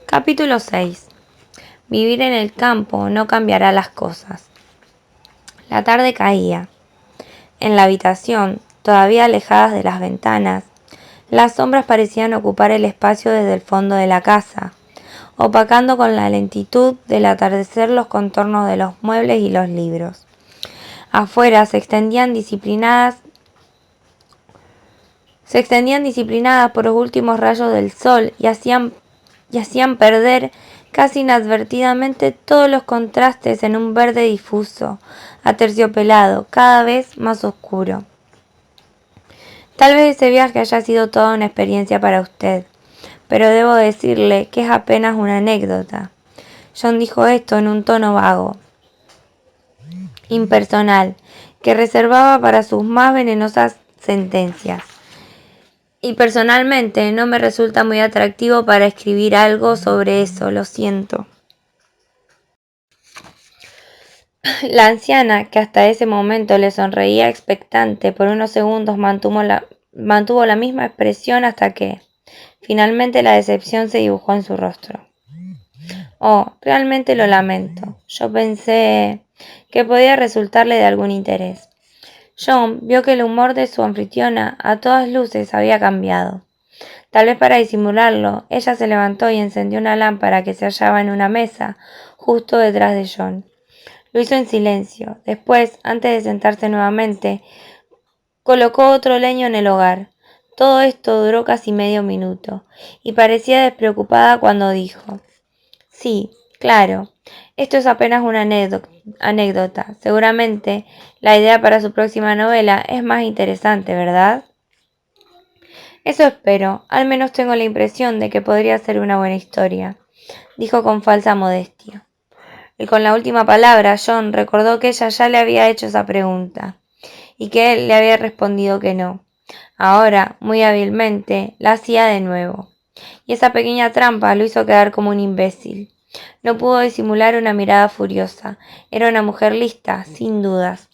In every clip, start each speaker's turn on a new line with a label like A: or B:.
A: Capítulo 6. Vivir en el campo no cambiará las cosas. La tarde caía. En la habitación, todavía alejadas de las ventanas, las sombras parecían ocupar el espacio desde el fondo de la casa, opacando con la lentitud del atardecer los contornos de los muebles y los libros. Afuera se extendían disciplinadas por los últimos rayos del sol y hacían perder casi inadvertidamente todos los contrastes en un verde difuso, aterciopelado, cada vez más oscuro. Tal vez ese viaje haya sido toda una experiencia para usted, pero debo decirle que es apenas una anécdota. John dijo esto en un tono vago, impersonal, que reservaba para sus más venenosas sentencias. Y personalmente no me resulta muy atractivo para escribir algo sobre eso, lo siento. La anciana, que hasta ese momento le sonreía expectante, por unos segundos mantuvo la misma expresión hasta que, finalmente, la decepción se dibujó en su rostro. Oh, realmente lo lamento. Yo pensé que podía resultarle de algún interés. John vio que el humor de su anfitriona a todas luces había cambiado. Tal vez para disimularlo, ella se levantó y encendió una lámpara que se hallaba en una mesa justo detrás de John. Lo hizo en silencio. Después, antes de sentarse nuevamente, colocó otro leño en el hogar. Todo esto duró casi medio minuto, y parecía despreocupada cuando dijo: Sí, claro, esto es apenas una anécdota. Seguramente la idea para su próxima novela es más interesante, ¿verdad? Eso espero. Al menos tengo la impresión de que podría ser una buena historia, dijo con falsa modestia. Y con la última palabra, John recordó que ella ya le había hecho esa pregunta, y que él le había respondido que no. Ahora, muy hábilmente, la hacía de nuevo. Y esa pequeña trampa lo hizo quedar como un imbécil. No pudo disimular una mirada furiosa. Era una mujer lista, sin dudas.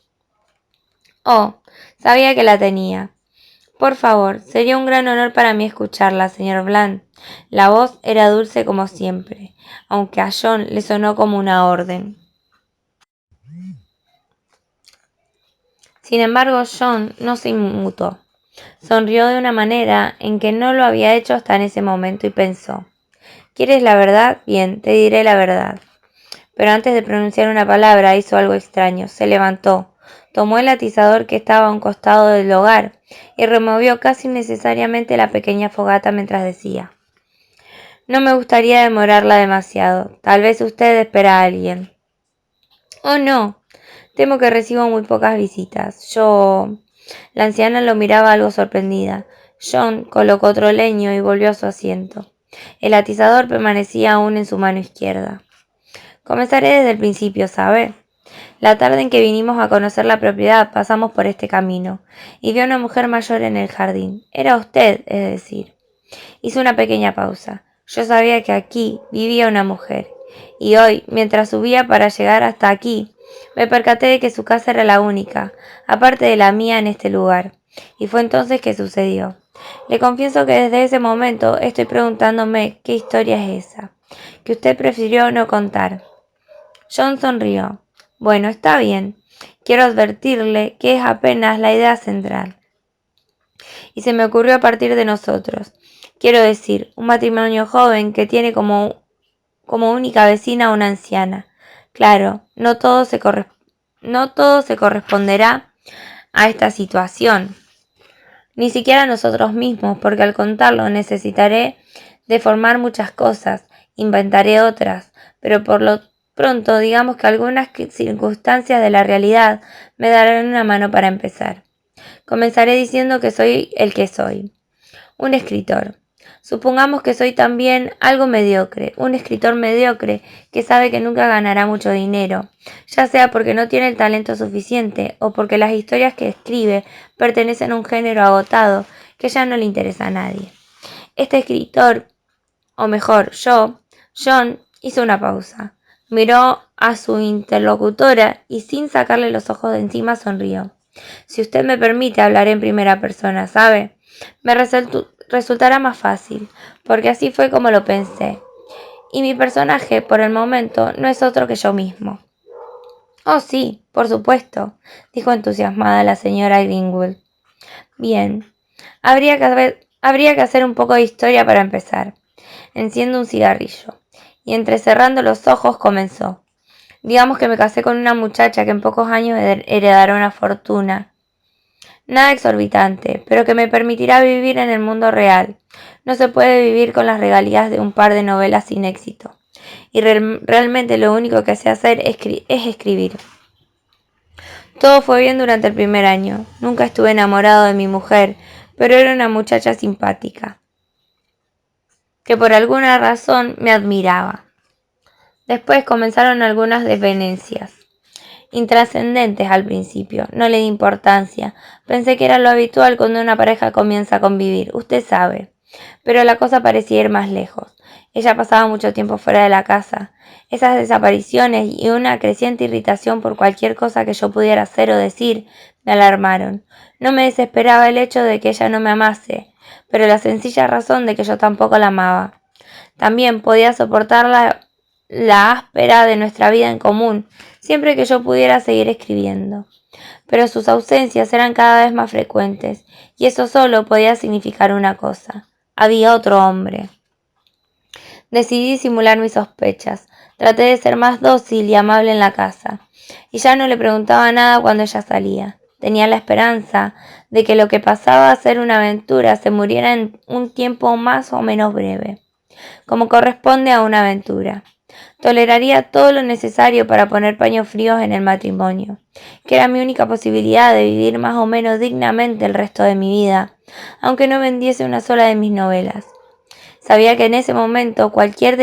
A: Oh, sabía que la tenía. Por favor, sería un gran honor para mí escucharla, señor Bland. La voz era dulce como siempre, aunque a John le sonó como una orden. Sin embargo, John no se inmutó. Sonrió de una manera en que no lo había hecho hasta en ese momento y pensó: ¿Quieres la verdad? Bien, te diré la verdad. Pero antes de pronunciar una palabra hizo algo extraño. Se levantó, tomó el atizador que estaba a un costado del hogar y removió casi innecesariamente la pequeña fogata mientras decía: No me gustaría demorarla demasiado. Tal vez usted espera a alguien. Oh, no. Temo que recibo muy pocas visitas. La anciana lo miraba algo sorprendida. John colocó otro leño y volvió a su asiento. El atizador permanecía aún en su mano izquierda. Comenzaré desde el principio, ¿sabe? La tarde en que vinimos a conocer la propiedad pasamos por este camino y vi a una mujer mayor en el jardín. Era usted, es decir. Hizo una pequeña pausa. Yo sabía que aquí vivía una mujer, y hoy, mientras subía para llegar hasta aquí, me percaté de que su casa era la única, aparte de la mía, en este lugar. Y fue entonces que sucedió. Le confieso que desde ese momento estoy preguntándome qué historia es esa, que usted prefirió no contar. John sonrió. Bueno, está bien. Quiero advertirle que es apenas la idea central. Y se me ocurrió a partir de nosotros. Quiero decir, un matrimonio joven que tiene como única vecina a una anciana. Claro, no todo se corresponderá a esta situación. Ni siquiera nosotros mismos, porque al contarlo necesitaré deformar muchas cosas, inventaré otras, pero por lo pronto digamos que algunas circunstancias de la realidad me darán una mano para empezar. Comenzaré diciendo que soy el que soy. Un escritor. Supongamos que soy también algo mediocre, un escritor mediocre que sabe que nunca ganará mucho dinero, ya sea porque no tiene el talento suficiente o porque las historias que escribe pertenecen a un género agotado que ya no le interesa a nadie. Este escritor, o mejor, John, hizo una pausa, miró a su interlocutora y sin sacarle los ojos de encima sonrió. Si usted me permite, hablaré en primera persona, ¿sabe? Me resultará más fácil, porque así fue como lo pensé. Y mi personaje, por el momento, no es otro que yo mismo. Oh, sí, por supuesto, dijo entusiasmada la señora Greenwood. Bien, habría que hacer un poco de historia para empezar. Enciendo un cigarrillo, y entrecerrando los ojos comenzó. Digamos que me casé con una muchacha que en pocos años heredará una fortuna. Nada exorbitante, pero que me permitirá vivir en el mundo real. No se puede vivir con las regalías de un par de novelas sin éxito. Y realmente lo único que sé hacer es escribir. Todo fue bien durante el primer año. Nunca estuve enamorado de mi mujer, pero era una muchacha simpática, que por alguna razón me admiraba. Después comenzaron algunas desavenencias, intrascendentes al principio. No le di importancia. Pensé que era lo habitual cuando una pareja comienza a convivir, usted sabe. Pero la cosa parecía ir más lejos. Ella pasaba mucho tiempo fuera de la casa. Esas desapariciones y una creciente irritación por cualquier cosa que yo pudiera hacer o decir me alarmaron. No me desesperaba el hecho de que ella no me amase, pero la sencilla razón de que yo tampoco la amaba. También podía soportar la áspera de nuestra vida en común, siempre que yo pudiera seguir escribiendo. Pero sus ausencias eran cada vez más frecuentes, y eso solo podía significar una cosa. Había otro hombre. Decidí disimular mis sospechas. Traté de ser más dócil y amable en la casa, y ya no le preguntaba nada cuando ella salía. Tenía la esperanza de que lo que pasaba a ser una aventura se muriera en un tiempo más o menos breve, como corresponde a una aventura. Toleraría todo lo necesario para poner paños fríos en el matrimonio, que era mi única posibilidad de vivir más o menos dignamente el resto de mi vida, aunque no vendiese una sola de mis novelas. Sabía que en ese momento cualquier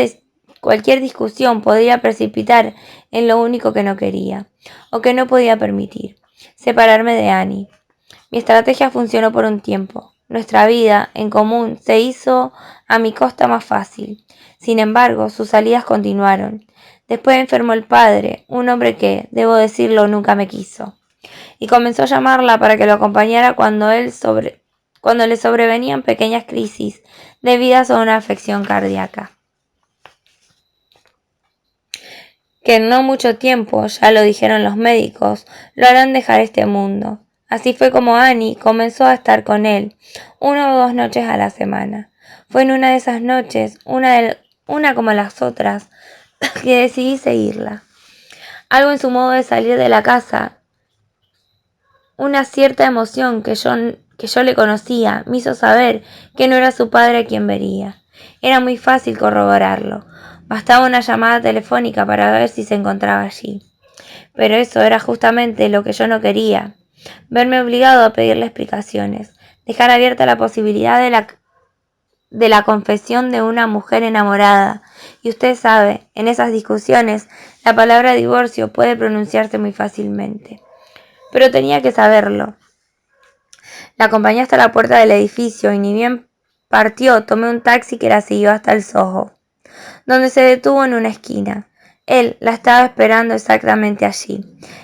A: discusión podría precipitar en lo único que no quería, o que no podía permitir, separarme de Annie. Mi estrategia funcionó por un tiempo. Nuestra vida en común se hizo a mi costa más fácil. Sin embargo, sus salidas continuaron. Después enfermó el padre, un hombre que, debo decirlo, nunca me quiso, y comenzó a llamarla para que lo acompañara cuando le sobrevenían pequeñas crisis debidas a una afección cardíaca, que en no mucho tiempo, ya lo dijeron los médicos, lo harán dejar este mundo. Así fue como Annie comenzó a estar con él, 1 o 2 noches a la semana. Fue en una de esas noches, una como las otras, que decidí seguirla. Algo en su modo de salir de la casa, una cierta emoción que yo le conocía, me hizo saber que no era su padre quien vería. Era muy fácil corroborarlo. Bastaba una llamada telefónica para ver si se encontraba allí. Pero eso era justamente lo que yo no quería. Verme obligado a pedirle explicaciones. Dejar abierta la posibilidad de la confesión de una mujer enamorada. Y usted sabe, en esas discusiones, la palabra divorcio puede pronunciarse muy fácilmente. Pero tenía que saberlo. La acompañé hasta la puerta del edificio y ni bien partió, tomé un taxi que la siguió hasta el Soho, donde se detuvo en una esquina. Él la estaba esperando exactamente allí.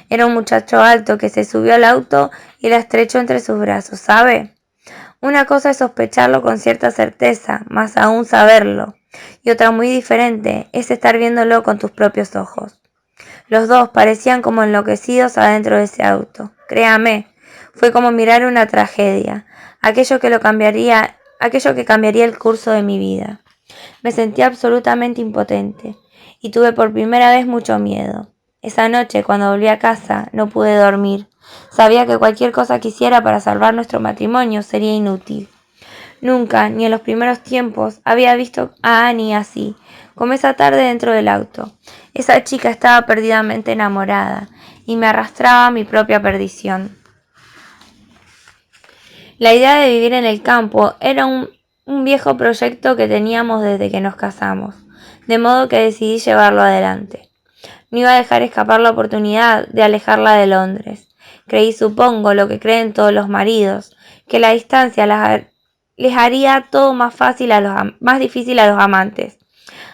A: Era un muchacho alto que se subió al auto y la estrechó entre sus brazos, ¿sabe? Una cosa es sospecharlo con cierta certeza, más aún saberlo, y otra muy diferente es estar viéndolo con tus propios ojos. Los dos parecían como enloquecidos adentro de ese auto. Créame, fue como mirar una tragedia, aquello que cambiaría el curso de mi vida. Me sentí absolutamente impotente y tuve por primera vez mucho miedo. Esa noche, cuando volví a casa, no pude dormir. Sabía que cualquier cosa que hiciera para salvar nuestro matrimonio sería inútil. Nunca, ni en los primeros tiempos, había visto a Annie así, como esa tarde dentro del auto. Esa chica estaba perdidamente enamorada y me arrastraba a mi propia perdición. La idea de vivir en el campo era un viejo proyecto que teníamos desde que nos casamos, de modo que decidí llevarlo adelante. No iba a dejar escapar la oportunidad de alejarla de Londres. Creí, supongo, lo que creen todos los maridos, que la distancia les haría todo más difícil a los amantes,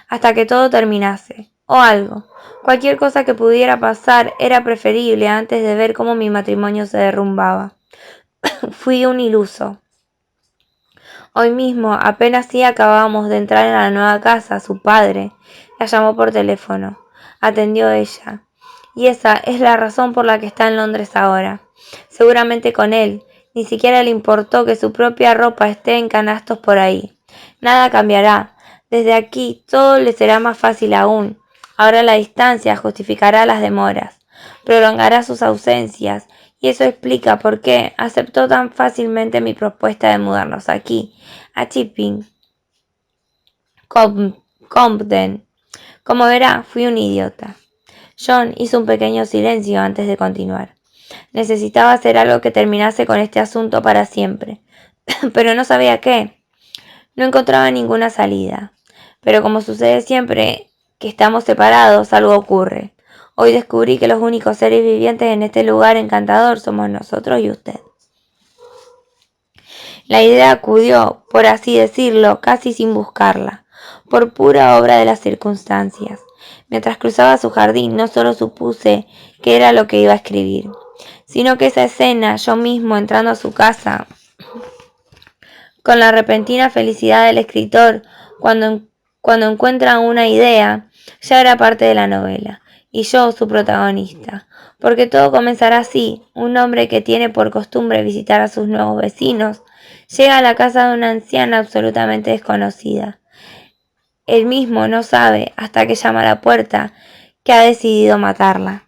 A: hasta que todo terminase, o algo. Cualquier cosa que pudiera pasar era preferible antes de ver cómo mi matrimonio se derrumbaba. Fui un iluso. Hoy mismo, apenas si acabábamos de entrar en la nueva casa, su padre la llamó por teléfono. Atendió ella. Y esa es la razón por la que está en Londres ahora. Seguramente con él. Ni siquiera le importó que su propia ropa esté en canastos por ahí. Nada cambiará. Desde aquí todo le será más fácil aún. Ahora la distancia justificará las demoras, prolongará sus ausencias, y eso explica por qué aceptó tan fácilmente mi propuesta de mudarnos aquí, a Chipping Compton. Como verá, fui un idiota. John hizo un pequeño silencio antes de continuar. Necesitaba hacer algo que terminase con este asunto para siempre, pero no sabía qué. No encontraba ninguna salida. Pero como sucede siempre que estamos separados, algo ocurre. Hoy descubrí que los únicos seres vivientes en este lugar encantador somos nosotros y usted. La idea acudió, por así decirlo, casi sin buscarla, por pura obra de las circunstancias. Mientras cruzaba su jardín, no solo supuse que era lo que iba a escribir, sino que esa escena, yo mismo entrando a su casa, con la repentina felicidad del escritor cuando encuentra una idea, ya era parte de la novela, y yo su protagonista. Porque todo comenzará así. Un hombre que tiene por costumbre visitar a sus nuevos vecinos, llega a la casa de una anciana absolutamente desconocida. Él mismo no sabe, hasta que llama a la puerta, que ha decidido matarla.